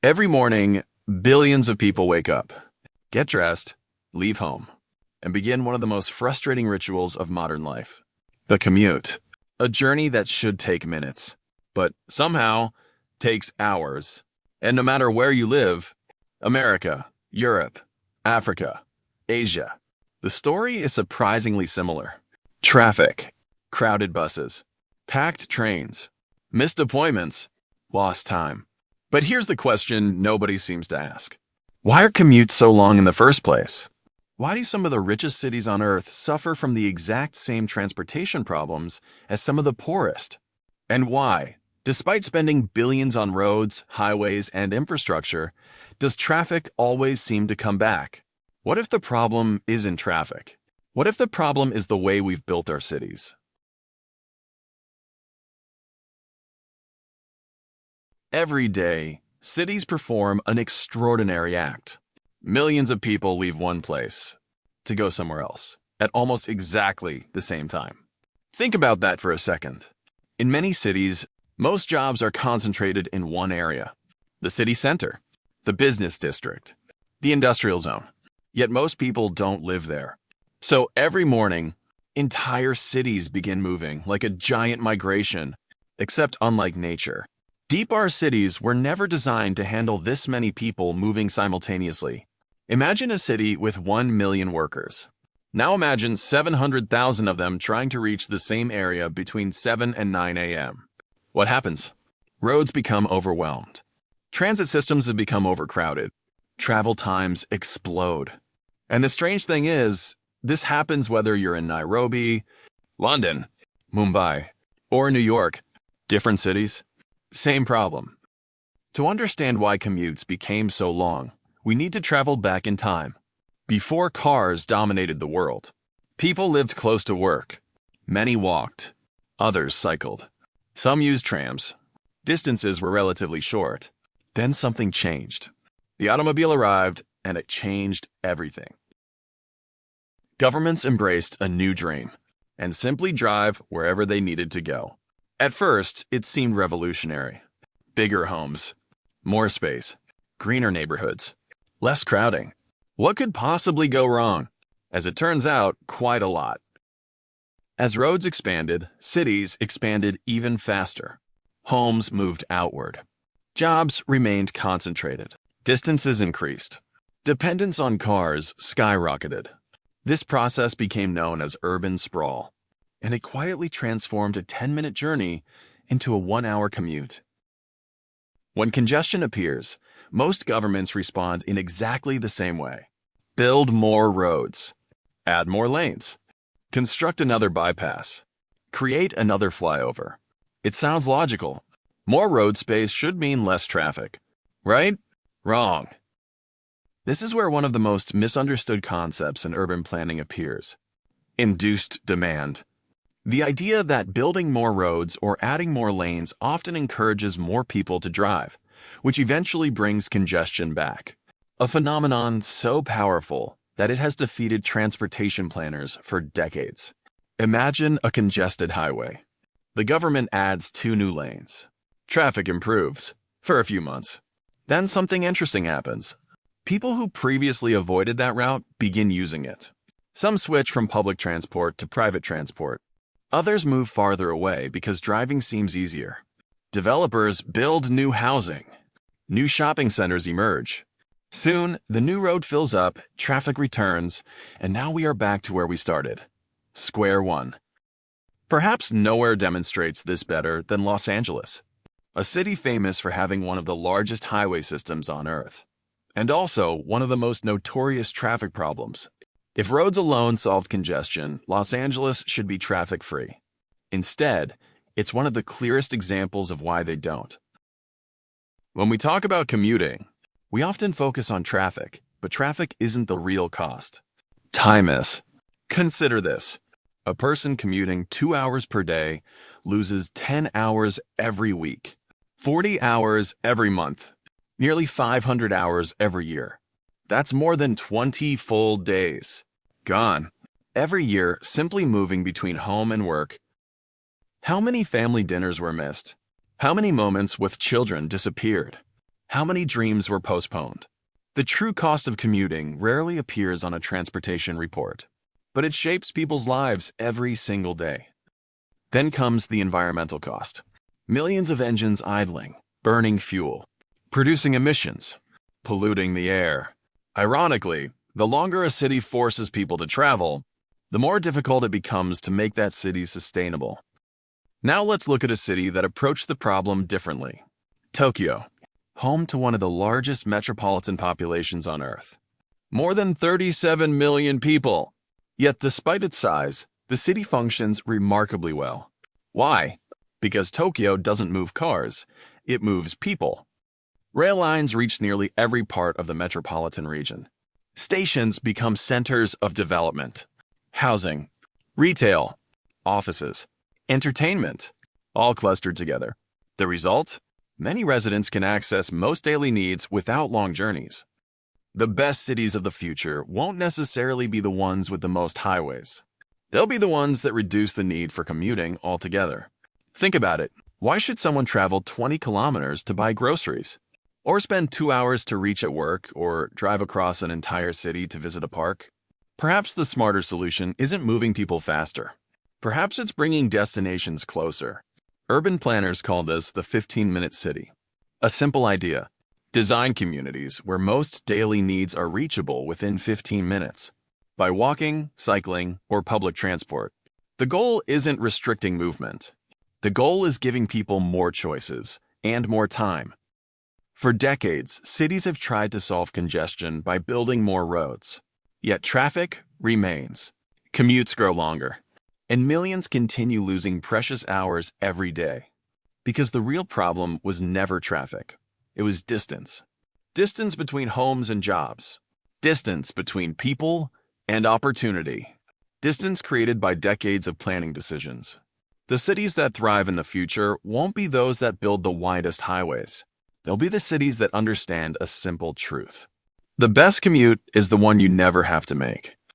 Every morning, billions of people wake up, get dressed, leave home, and begin one of the most frustrating rituals of modern life. The commute. A journey that should take minutes, but somehow takes hours. And no matter where you live, America, Europe, Africa, Asia, the story is surprisingly similar. Traffic, crowded buses, packed trains, missed appointments, lost time. But here's the question nobody seems to ask. Why are commutes so long in the first place? Why do some of the richest cities on Earth suffer from the exact same transportation problems as some of the poorest? And why, despite spending billions on roads, highways, and infrastructure, does traffic always seem to come back? What if the problem isn't traffic? What if the problem is the way we've built our cities? Every day, cities perform an extraordinary act. Millions of people leave one place to go somewhere else at almost exactly the same time. Think about that for a second. In many cities, most jobs are concentrated in one area: the city center, the business district, the industrial zone. Yet most people don't live there. So every morning, entire cities begin moving like a giant migration, except unlike nature. Deep our cities were never designed to handle this many people moving simultaneously. Imagine a city with 1 million workers. Now imagine 700,000 of them trying to reach the same area between 7 and 9 a.m. What happens? Roads become overwhelmed. Transit systems have become overcrowded. Travel times explode. And the strange thing is, this happens whether you're in Nairobi, London, Mumbai, or New York. Different cities, same problem. To understand why commutes became so long, we need to travel back in time. Before cars dominated the world, people lived close to work. Many walked, others cycled. Some used trams. Distances were relatively short. Then something changed. The automobile arrived, and it changed everything. Governments embraced a new dream and simply drive wherever they needed to go. At first, it seemed revolutionary. Bigger homes, more space, greener neighborhoods, less crowding. What could possibly go wrong? As it turns out, quite a lot. As roads expanded, cities expanded even faster. Homes moved outward. Jobs remained concentrated. Distances increased. Dependence on cars skyrocketed. This process became known as urban sprawl, and it quietly transformed a 10-minute journey into a 1-hour commute. When congestion appears, most governments respond in exactly the same way. Build more roads, add more lanes, construct another bypass, create another flyover. It sounds logical. More road space should mean less traffic, right? Wrong. This is where one of the most misunderstood concepts in urban planning appears: induced demand. The idea that building more roads or adding more lanes often encourages more people to drive, which eventually brings congestion back. A phenomenon so powerful that it has defeated transportation planners for decades. Imagine a congested highway. The government adds 2 new lanes. Traffic improves for a few months. Then something interesting happens. People who previously avoided that route begin using it. Some switch from public transport to private transport. Others move farther away because driving seems easier. Developers build new housing. New shopping centers emerge. Soon, the new road fills up, traffic returns, and now we are back to where we started. Square one. Perhaps nowhere demonstrates this better than Los Angeles, a city famous for having one of the largest highway systems on Earth, and also one of the most notorious traffic problems. If roads alone solved congestion, Los Angeles should be traffic-free. Instead, it's one of the clearest examples of why they don't. When we talk about commuting, we often focus on traffic, but traffic isn't the real cost. Time is. Consider this. A person commuting 2 hours per day loses 10 hours every week, 40 hours every month, nearly 500 hours every year. That's more than 20 full days. Gone. Every year, simply moving between home and work. How many family dinners were missed? How many moments with children disappeared? How many dreams were postponed? The true cost of commuting rarely appears on a transportation report, but it shapes people's lives every single day. Then comes the environmental cost. Millions of engines idling, burning fuel, producing emissions, polluting the air. Ironically, the longer a city forces people to travel, the more difficult it becomes to make that city sustainable. Now let's look at a city that approached the problem differently. Tokyo, home to one of the largest metropolitan populations on Earth. More than 37 million people. Yet despite its size, the city functions remarkably well. Why? Because Tokyo doesn't move cars, it moves people. Rail lines reach nearly every part of the metropolitan region. Stations become centers of development. Housing, retail, offices, entertainment, all clustered together. The result? Many residents can access most daily needs without long journeys. The best cities of the future won't necessarily be the ones with the most highways. They'll be the ones that reduce the need for commuting altogether. Think about it. Why should someone travel 20 kilometers to buy groceries? Or spend 2 hours to reach at work, or drive across an entire city to visit a park? Perhaps the smarter solution isn't moving people faster. Perhaps it's bringing destinations closer. Urban planners call this the 15-minute city. A simple idea. Design communities where most daily needs are reachable within 15 minutes. By walking, cycling, or public transport. The goal isn't restricting movement. The goal is giving people more choices and more time. For decades, cities have tried to solve congestion by building more roads. Yet traffic remains. Commutes grow longer. And millions continue losing precious hours every day. Because the real problem was never traffic. It was distance. Distance between homes and jobs. Distance between people and opportunity. Distance created by decades of planning decisions. The cities that thrive in the future won't be those that build the widest highways. They'll be the cities that understand a simple truth. The best commute is the one you never have to make.